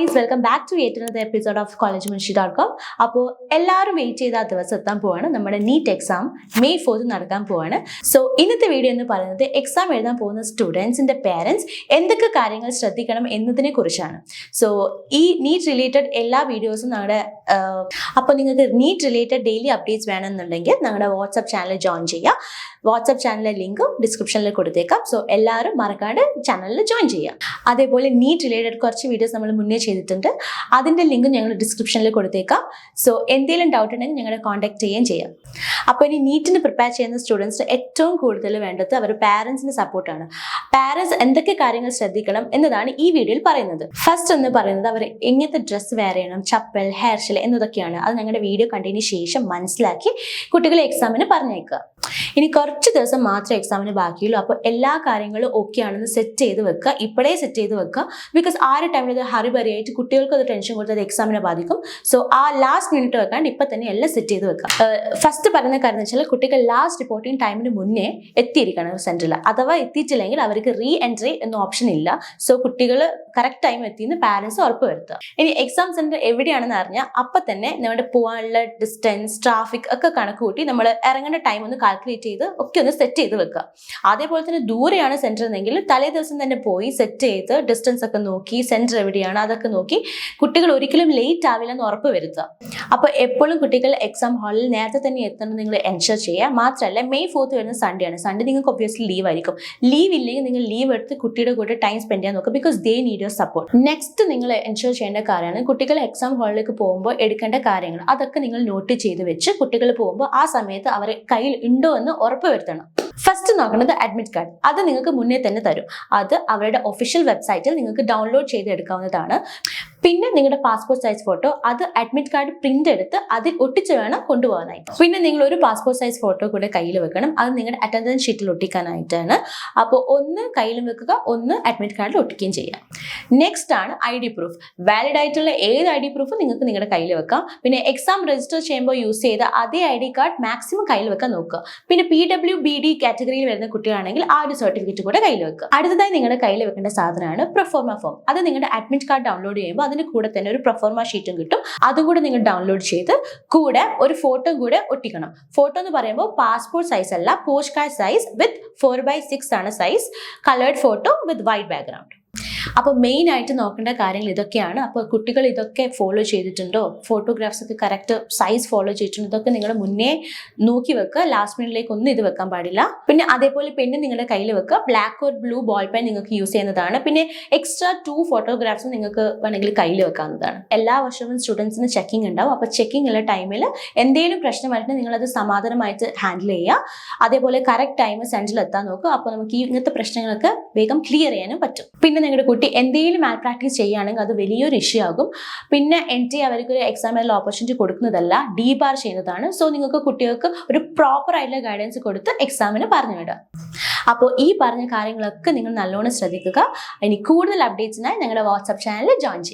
Guys, welcome back to yet another episode of collegemunshi.com. അപ്പോൾ എല്ലാവരും wait ചെയ്ത ആ ദിവസം എത്താൻ പോവാണ്. നമ്മുടെ നീറ്റ് എക്സാം May 4 നടക്കാൻ പോവാണ്. സോ ഇന്നത്തെ വീഡിയോ എന്ന് പറയുന്നത് എക്സാം എഴുതാൻ പോകുന്ന സ്റ്റുഡൻസിന്റെ പേരൻസ് എന്തൊക്കെ കാര്യങ്ങൾ ശ്രദ്ധിക്കണം എന്നതിനെ കുറിച്ചാണ്. സോ ഈ നീറ്റ് റിലേറ്റഡ് എല്ലാ വീഡിയോസും ഞങ്ങളുടെ അപ്പോൾ നിങ്ങൾക്ക് നീറ്റ് റിലേറ്റഡ് ഡെയിലി അപ്ഡേറ്റ്സ് വേണമെന്നുണ്ടെങ്കിൽ ഞങ്ങളുടെ വാട്സ്ആപ്പ് ചാനൽ ജോയിൻ ചെയ്യുക. വാട്സ്ആപ്പ് ചാനലിലെ ലിങ്കും ഡിസ്ക്രിപ്ഷനിൽ കൊടുത്തേക്കാം. സോ എല്ലാവരും മറക്കാണ്ട് ചാനലിൽ ജോയിൻ ചെയ്യുക. അതേപോലെ നീറ്റ് റിലേറ്റഡ് കുറച്ച് വീഡിയോസ് നമ്മൾ മുന്നേ ചെയ്തിട്ടുണ്ട്. അതിൻ്റെ ലിങ്ക് ഞങ്ങൾ ഡിസ്ക്രിപ്ഷനിൽ കൊടുത്തേക്കാം. സോ എന്തെങ്കിലും ഡൗട്ട് ഉണ്ടെങ്കിൽ ഞങ്ങളെ കോൺടാക്ട് ചെയ്യുകയും ചെയ്യാം. അപ്പോൾ ഇനി നീറ്റിന് പ്രിപ്പയർ ചെയ്യുന്ന സ്റ്റുഡൻസിന് ഏറ്റവും കൂടുതൽ വേണ്ടത് അവർ പാരൻസിൻ്റെ സപ്പോർട്ടാണ്. പാരൻസ് എന്തൊക്കെ കാര്യങ്ങൾ ശ്രദ്ധിക്കണം എന്നതാണ് ഈ വീഡിയോയിൽ പറയുന്നത്. ഫസ്റ്റ് എന്ന് പറയുന്നത് അവർ എങ്ങനത്തെ ഡ്രസ്സ് വെയർ ചെയ്യണം, ചപ്പൽ, ഹെയർ സ്റ്റൈൽ എന്നതൊക്കെയാണ്. അത് ഞങ്ങളുടെ വീഡിയോ കണ്ടതിന് ശേഷം മനസ്സിലാക്കി കുട്ടികളെ എക്സാമിന് പറഞ്ഞേക്കുക. ഇനി കുറച്ച് ദിവസം മാത്രമേ എക്സാമിന് ബാക്കിയുള്ളൂ. അപ്പോൾ എല്ലാ കാര്യങ്ങളും ഓക്കെ ആണെന്ന് സെറ്റ് ചെയ്ത് വെക്കുക. ഇപ്പോഴേ സെറ്റ് ചെയ്ത് വെക്കുക. ബിക്കോസ് ആ ഒരു ടൈമിൽ ഇത് ഹറിബറിയായിട്ട് കുട്ടികൾക്ക് അത് ടെൻഷൻ കൊടുത്തത് എക്സാമിനെ ബാധിക്കും. സോ ആ ലാസ്റ്റ് മിനിറ്റ് വെക്കാണ്ട് ഇപ്പം തന്നെ എല്ലാം സെറ്റ് ചെയ്ത് വെക്കുക. ഫസ്റ്റ് പറയുന്ന കാര്യം എന്ന് വെച്ചാൽ കുട്ടികൾ ലാസ്റ്റ് റിപ്പോർട്ടിംഗ് ടൈമിന് മുന്നേ എത്തിയിരിക്കണം സെൻറ്ററിൽ. അഥവാ എത്തിയിട്ടില്ലെങ്കിൽ അവർക്ക് റീ എൻട്രി എന്ന ഓപ്ഷൻ ഇല്ല. സോ കുട്ടികൾ കറക്റ്റ് ടൈം എത്തിയെന്ന് പാരൻസ് ഉറപ്പ് വരുത്തുക. ഇനി എക്സാം സെൻറ്റർ എവിടെയാണെന്ന് അറിഞ്ഞാൽ അപ്പം തന്നെ നമ്മുടെ പോകാനുള്ള ഡിസ്റ്റൻസ്, ട്രാഫിക് ഒക്കെ കണക്ക് കൂട്ടി നമ്മൾ ഇറങ്ങേണ്ട ടൈം ഒന്ന് കാൽക്കുലേറ്റ് ചെയ്ത് ഒക്കെ ഒന്ന് സെറ്റ് ചെയ്ത് വെക്കുക. അതേപോലെ തന്നെ ദൂരെയാണ് സെൻറ്റർ എന്നെങ്കിൽ തലേ ദിവസം തന്നെ പോയി സെറ്റ് ചെയ്ത് ഡിസ്റ്റൻസ് ഒക്കെ നോക്കി സെൻറ്റർ എവിടെയാണ് അതൊക്കെ നോക്കി കുട്ടികൾ ഒരിക്കലും ലേറ്റ് ആവില്ല എന്ന് ഉറപ്പ് വരുത്തുക. അപ്പോൾ എപ്പോഴും കുട്ടികൾ എക്സാം ഹാളിൽ നേരത്തെ തന്നെ എത്തണം നിങ്ങൾ എൻഷുർ ചെയ്യുക. മാത്രമല്ല May 4 വരുന്ന സൺഡേ ആണ്. സൺഡേ നിങ്ങൾക്ക് ഒബ്വിയസ്ലി ലീവ് ആയിരിക്കും. ലീവ് ഇല്ലെങ്കിൽ നിങ്ങൾ ലീവ് എടുത്ത് കുട്ടിയുടെ കൂടെ ടൈം സ്പെൻഡ് ചെയ്യാൻ നോക്കുക. Because they need your support. Next നിങ്ങൾ എൻഷുർ ചെയ്യേണ്ട കാര്യമാണ് കുട്ടികൾ എക്സാം ഹാളിലേക്ക് പോകുമ്പോൾ എടുക്കേണ്ട കാര്യങ്ങൾ. അതൊക്കെ നിങ്ങൾ നോട്ട് ചെയ്ത് വെച്ച് കുട്ടികൾ പോകുമ്പോൾ ആ സമയത്ത് അവരെ കയ്യിൽ ഉണ്ടോ എന്ന് ഉറപ്പ് വരുത്തണം. ഫസ്റ്റ് നോക്കുന്നത് അഡ്മിറ്റ് കാർഡ്. അത് നിങ്ങൾക്ക് മുന്നേ തന്നെ തരും. അത് അവരുടെ ഒഫീഷ്യൽ വെബ്സൈറ്റിൽ നിങ്ങൾക്ക് ഡൗൺലോഡ് ചെയ്ത് എടുക്കാവുന്നതാണ്. പിന്നെ നിങ്ങളുടെ പാസ്പോർട്ട് സൈസ് ഫോട്ടോ, അത് അഡ്മിറ്റ് കാർഡ് പ്രിന്റ് എടുത്ത് അതിൽ ഒട്ടിച്ച് വേണം കൊണ്ടുപോകാനായിട്ട്. പിന്നെ നിങ്ങൾ ഒരു പാസ്പോർട്ട് സൈസ് ഫോട്ടോ കൂടെ കയ്യിൽ വെക്കണം. അത് നിങ്ങളുടെ അറ്റൻഡൻസ് ഷീറ്റിൽ ഒട്ടിക്കാനായിട്ടാണ്. അപ്പോൾ ഒന്ന് കയ്യിലും വെക്കുക, ഒന്ന് അഡ്മിറ്റ് കാർഡിൽ ഒട്ടിക്കുകയും ചെയ്യാം. നെക്സ്റ്റ് ആണ് ID പ്രൂഫ്. വാലിഡ് ആയിട്ടുള്ള ഏത് ID പ്രൂഫും നിങ്ങൾക്ക് നിങ്ങളുടെ കയ്യിൽ വെക്കാം. പിന്നെ എക്സാം രജിസ്റ്റർ ചെയ്യുമ്പോൾ യൂസ് ചെയ്ത അതേ ID കാർഡ് മാക്സിമം കയ്യിൽ വെക്കാൻ നോക്കുക. പിന്നെ PWBD കാറ്റഗറിയിൽ വരുന്ന കുട്ടികളാണെങ്കിൽ ആ ഒരു സർട്ടിഫിക്കറ്റ് കൂടെ കയ്യിൽ വെക്കുക. അടുത്തതായി നിങ്ങളുടെ കയ്യിൽ വെക്കേണ്ട സാധനമാണ് പ്രൊഫോർമ ഫോം. അത് നിങ്ങളുടെ അഡ്മിറ്റ് കാർഡ് ഡൗൺലോഡ് ചെയ്യുമ്പോൾ അതിന് കൂടെ തന്നെ ഒരു പ്രൊഫോർമ ഷീറ്റും കിട്ടും. അതും കൂടെ നിങ്ങൾ ഡൗൺലോഡ് ചെയ്ത് കൂടെ ഒരു ഫോട്ടോ കൂടെ ഒട്ടിക്കണം. ഫോട്ടോ എന്ന് പറയുമ്പോൾ പാസ്പോർട്ട് സൈസ് അല്ല, പോസ്റ്റ് കാർഡ് സൈസ് വിത്ത് 4:6 ആണ് size. Coloured photo with white background. അപ്പോൾ മെയിൻ ആയിട്ട് നോക്കേണ്ട കാര്യങ്ങൾ ഇതൊക്കെയാണ്. അപ്പോൾ കുട്ടികൾ ഇതൊക്കെ ഫോളോ ചെയ്തിട്ടുണ്ടോ, ഫോട്ടോഗ്രാഫ്സ് ഒക്കെ കറക്റ്റ് സൈസ് ഫോളോ ചെയ്തിട്ടുണ്ടോ, ഇതൊക്കെ നിങ്ങൾ മുന്നേ നോക്കി വെക്കുക. ലാസ്റ്റ് മിനിറ്റിലേക്ക് ഒന്നും ഇത് വെക്കാൻ പാടില്ല. പിന്നെ അതേപോലെ പെണ്ണ് നിങ്ങളുടെ കയ്യിൽ വെക്കുക. Black or blue ball pen നിങ്ങൾക്ക് യൂസ് ചെയ്യുന്നതാണ്. പിന്നെ എക്സ്ട്രാ 2 ഫോട്ടോഗ്രാഫ്സും നിങ്ങൾക്ക് വേണമെങ്കിൽ കയ്യിൽ വെക്കാവുന്നതാണ്. എല്ലാ വർഷവും സ്റ്റുഡൻസിന് ചെക്കിംഗ് ഉണ്ടാവും. അപ്പോൾ ചെക്കിംഗ് ഉള്ള ടൈമിൽ എന്തെങ്കിലും പ്രശ്നമായിട്ട് നിങ്ങളത് സമാധാനമായിട്ട് ഹാൻഡിൽ ചെയ്യുക. അതേപോലെ കറക്റ്റ് ടൈം സെൻറ്ററിൽ എത്താൻ നോക്കുക. അപ്പോൾ നമുക്ക് ഇങ്ങനത്തെ പ്രശ്നങ്ങളൊക്കെ വേഗം ക്ലിയർ ചെയ്യാനും പറ്റും. പിന്നെ നിങ്ങളുടെ കുട്ടി എന്തെങ്കിലും മാൽ പ്രാക്ടീസ് ചെയ്യുകയാണെങ്കിൽ അത് വലിയൊരു ഇഷ്യൂ ആകും. പിന്നെ NTA അവർക്ക് ഒരു എക്സാമിനുള്ള ഓപ്പർച്യൂണിറ്റി കൊടുക്കുന്നതല്ല, ഡീബാർ ചെയ്യുന്നതാണ്. സോ നിങ്ങൾക്ക് കുട്ടികൾക്ക് ഒരു പ്രോപ്പർ ആയിട്ടുള്ള ഗൈഡൻസ് കൊടുത്ത് എക്സാമിന് പറഞ്ഞു വിടുക. അപ്പോൾ ഈ പറഞ്ഞ കാര്യങ്ങളൊക്കെ നിങ്ങൾ നല്ലോണം ശ്രദ്ധിക്കുക. ഇനി കൂടുതൽ അപ്ഡേറ്റ്സിനായി ഞങ്ങളുടെ വാട്സ്ആപ്പ് ചാനലിൽ ജോയിൻ ചെയ്യുക.